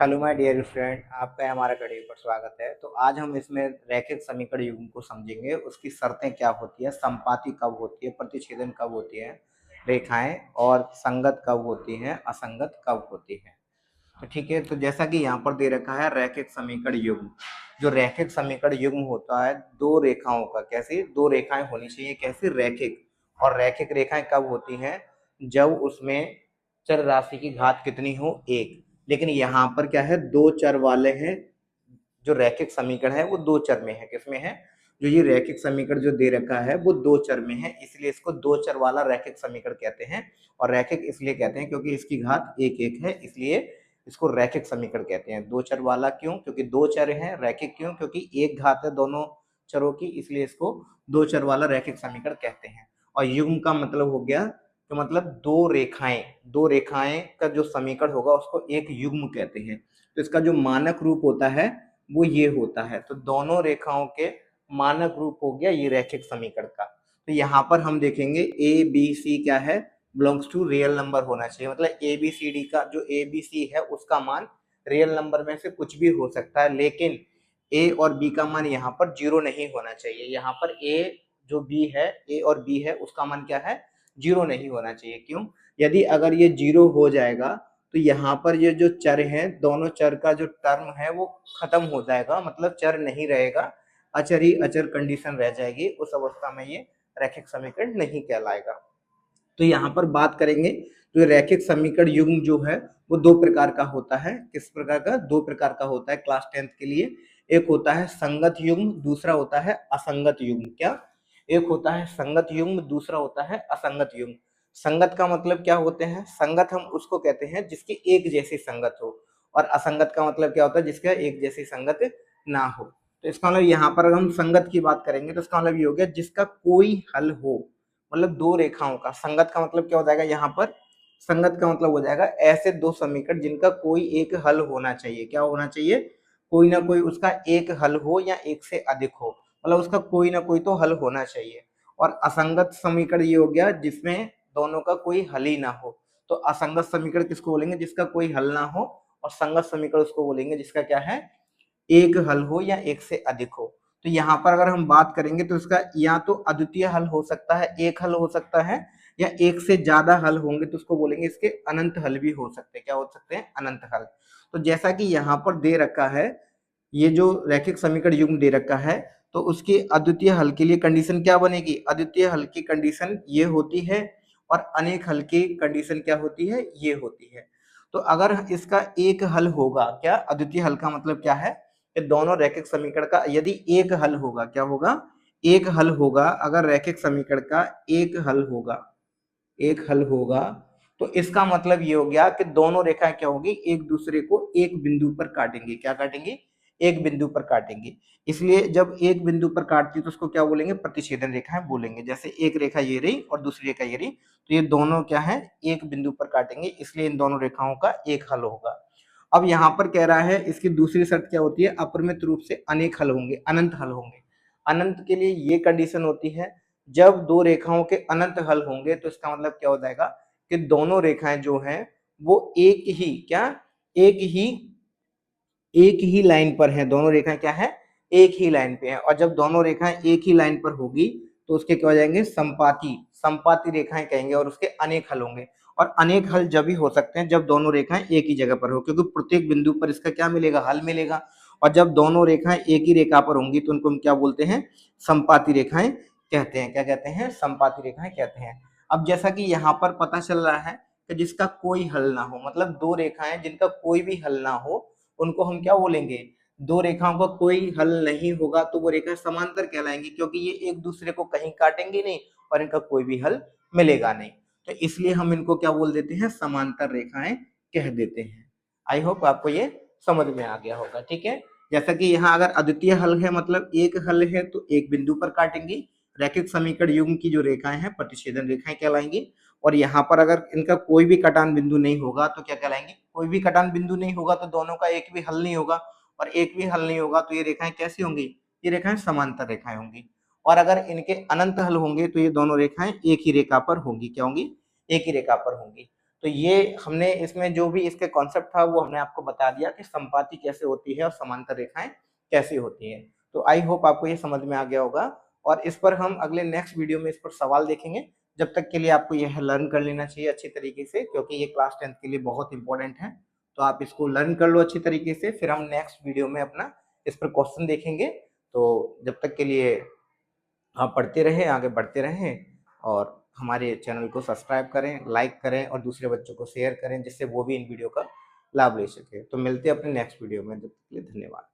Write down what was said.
Hello my dear friend, आपका हमारा कड़ी पर स्वागत है। तो आज हम इसमें रैखिक समीकरण युग्म को समझेंगे। उसकी शर्तें क्या होती है, संपाती कब होती है, प्रतिच्छेदन कब होती है, रेखाएं और संगत कब होती हैं, असंगत कब होती है। तो ठीक है, तो जैसा कि यहाँ पर दे रखा है रैखिक समीकरण युग्म। जो रैखिक समीकरण युग्म होता है दो रेखाओं का, कैसी दो रेखाएं होनी चाहिए, कैसी रैखिक। और रैखिक रेखाएं कब होती हैं, जब उसमें चर राशि की घात कितनी हो, एक। लेकिन यहाँ पर क्या है, दो चर वाले हैं। जो रैखिक समीकरण है वो दो चर में है। किसमें है, जो ये रैखिक समीकरण जो दे रखा है वो दो चर में है, इसलिए इसको दो चर वाला रैखिक समीकरण कहते हैं। और रैखिक इसलिए कहते हैं क्योंकि इसकी घात एक एक है, इसलिए इसको रैखिक समीकरण कहते हैं। दो चर वाला क्यों, क्योंकि दो चर है। रैखिक क्यों, क्योंकि एक घात है दोनों चरों की, इसलिए इसको दो चर वाला रैखिक समीकरण कहते हैं। और युग्म का मतलब हो गया, तो मतलब दो रेखाएं का जो समीकरण होगा उसको एक युग्म कहते हैं। तो इसका जो मानक रूप होता है वो ये होता है। तो दोनों रेखाओं के मानक रूप हो गया ये रैखिक समीकरण का। तो यहाँ पर हम देखेंगे ए बी सी क्या है, बिलोंग्स टू रियल नंबर होना चाहिए। मतलब ए बी सी डी का जो ए बी सी है उसका मान रियल नंबर में से कुछ भी हो सकता है, लेकिन ए और बी का मान यहाँ पर जीरो नहीं होना चाहिए। यहाँ पर ए जो बी है, ए और बी है, उसका मान क्या है, जीरो नहीं होना चाहिए। क्यों, यदि अगर ये जीरो हो जाएगा तो यहाँ पर ये जो चर हैं, दोनों चर का जो टर्म है वो खत्म हो जाएगा, मतलब चर नहीं रहेगा, अचर ही अचर कंडीशन रह जाएगी। उस अवस्था में ये रैखिक समीकरण नहीं कहलाएगा। तो यहाँ पर बात करेंगे तो रैखिक समीकरण युग्म जो है वो दो प्रकार का होता है। किस प्रकार का, दो प्रकार का होता है क्लास 10th के लिए। एक होता है संगत युग्म, दूसरा होता है असंगत युग्म। क्या, एक होता है संगत युग्म, दूसरा होता है असंगत युग्म। संगत का मतलब क्या होते हैं, संगत हम उसको कहते हैं जिसकी एक जैसी संगत हो, और असंगत का मतलब क्या होता है, जिसका एक जैसी संगत ना हो। तो इसका मतलब यहाँ पर अगर हम संगत की बात करेंगे तो इसका मतलब ये हो गया जिसका कोई हल हो। मतलब दो रेखाओं का, संगत का मतलब क्या हो जाएगा, यहाँ पर संगत का मतलब हो जाएगा ऐसे दो समीकरण जिनका कोई एक हल होना चाहिए। क्या होना चाहिए, कोई ना कोई उसका एक हल हो या एक से अधिक हो, मतलब उसका कोई ना कोई तो हल होना चाहिए। और असंगत समीकरण ये हो गया जिसमें दोनों का कोई हल ही ना हो। तो असंगत समीकरण किसको बोलेंगे, जिसका कोई हल ना हो। और संगत समीकरण उसको बोलेंगे जिसका क्या है, एक हल हो या एक से अधिक हो। तो यहाँ पर अगर हम बात करेंगे तो इसका या तो अद्वितीय हल हो सकता है, एक हल हो सकता है, या एक से ज्यादा हल होंगे तो उसको बोलेंगे इसके अनंत हल भी हो सकते हैं। क्या हो सकते हैं, अनंत हल। तो जैसा कि यहाँ पर दे रखा है, ये जो रैखिक समीकरण युग्म दे रखा है, तो उसके अद्वितीय हल के लिए कंडीशन क्या बनेगी, अद्वितीय हल की कंडीशन ये होती है, और अनेक हल की कंडीशन क्या होती है, ये होती है। तो अगर इसका एक हल होगा, क्या अद्वितीय हल का मतलब क्या है, कि दोनों रैखिक समीकरण का यदि एक हल होगा, क्या होगा, एक हल होगा। अगर रैखिक समीकरण का एक हल होगा, एक हल होगा, तो इसका मतलब ये हो गया कि दोनों रेखाएं क्या होगी, एक दूसरे को एक बिंदु पर काटेंगे। क्या काटेंगे, एक बिंदु पर काटेंगे। इसलिए जब एक बिंदु पर काटती है तो उसको क्या बोलेंगे, प्रतिच्छेदन रेखाएं बोलेंगे। जैसे एक रेखा ये रही और दूसरी रेखा ये रही, तो ये दोनों क्या है, एक बिंदु पर काटेंगे, इसलिए इन दोनों रेखाओं का एक हल होगा। अब यहाँ पर कह रहा है इसकी दूसरी शर्त क्या होती है, अपरिमित रूप से अनेक हल होंगे, अनंत हल होंगे। अनंत के लिए ये कंडीशन होती है, जब दो रेखाओं के अनंत हल होंगे तो इसका मतलब क्या हो जाएगा, कि दोनों रेखाएं जो हैं वो एक ही, क्या, एक ही एक ही लाइन पर हैं। दोनों रेखाएं क्या है, एक ही लाइन पे हैं। और जब दोनों रेखाएं एक ही लाइन पर होगी तो उसके क्या हो जाएंगे, संपाती, संपाती रेखाएं कहेंगे, और उसके अनेक हल होंगे। और अनेक हल जब भी हो सकते हैं जब दोनों रेखाएं एक ही जगह पर हो, क्योंकि प्रत्येक बिंदु पर इसका क्या मिलेगा, हल मिलेगा। और जब दोनों रेखाएं एक ही रेखा पर होंगी तो उनको हम क्या बोलते हैं, संपाती रेखाएं कहते हैं। क्या कहते हैं, संपाती रेखाएं कहते हैं। अब जैसा कि यहाँ पर पता चल रहा है कि जिसका कोई हल ना हो, मतलब दो रेखाएं जिनका कोई भी हल ना हो, उनको हम क्या बोलेंगे, दो रेखाओं का कोई हल नहीं होगा तो वो रेखा समांतर कहलाएंगी, क्योंकि ये एक दूसरे को कहीं काटेंगे नहीं और इनका कोई भी हल मिलेगा नहीं। तो इसलिए हम इनको क्या बोल देते हैं, समांतर रेखाएं कह देते हैं। आई होप आपको ये समझ में आ गया होगा। ठीक है, जैसा कि यहाँ अगर अद्वितीय हल है, मतलब एक हल है, तो एक बिंदु पर काटेंगे। रैखिक समीकरण युग्म की जो रेखाएं हैं प्रतिच्छेदन रेखाएं कहलाएंगी। और यहाँ पर अगर इनका कोई भी कटान बिंदु नहीं होगा तो क्या कहलाएंगे, कोई भी कटान बिंदु नहीं होगा तो दोनों का एक भी हल नहीं होगा, और एक भी हल नहीं होगा तो ये रेखाएं कैसी होंगी, ये रेखाएं समांतर रेखाएं होंगी। और अगर इनके अनंत हल होंगे तो ये दोनों रेखाएं एक ही रेखा पर होंगी। क्या होंगी, एक ही रेखा पर होंगी। तो ये हमने इसमें जो भी इसके कॉन्सेप्ट था वो हमने आपको बता दिया कि संपाति कैसे होती है और समांतर रेखाएं कैसे होती हैं। तो आई होप आपको ये समझ में आ गया होगा, और इस पर हम अगले नेक्स्ट वीडियो में इस पर सवाल देखेंगे। जब तक के लिए आपको यह लर्न कर लेना चाहिए अच्छी तरीके से, क्योंकि ये क्लास 10th के लिए बहुत इंपॉर्टेंट है। तो आप इसको लर्न कर लो अच्छी तरीके से, फिर हम नेक्स्ट वीडियो में अपना इस पर क्वेश्चन देखेंगे। तो जब तक के लिए आप पढ़ते रहें, आगे बढ़ते रहें, और हमारे चैनल को सब्सक्राइब करें, लाइक करें और दूसरे बच्चों को शेयर करें, जिससे वो भी इन वीडियो का लाभ ले सके। तो मिलते हैं अपने नेक्स्ट वीडियो में, तब तक के लिए धन्यवाद।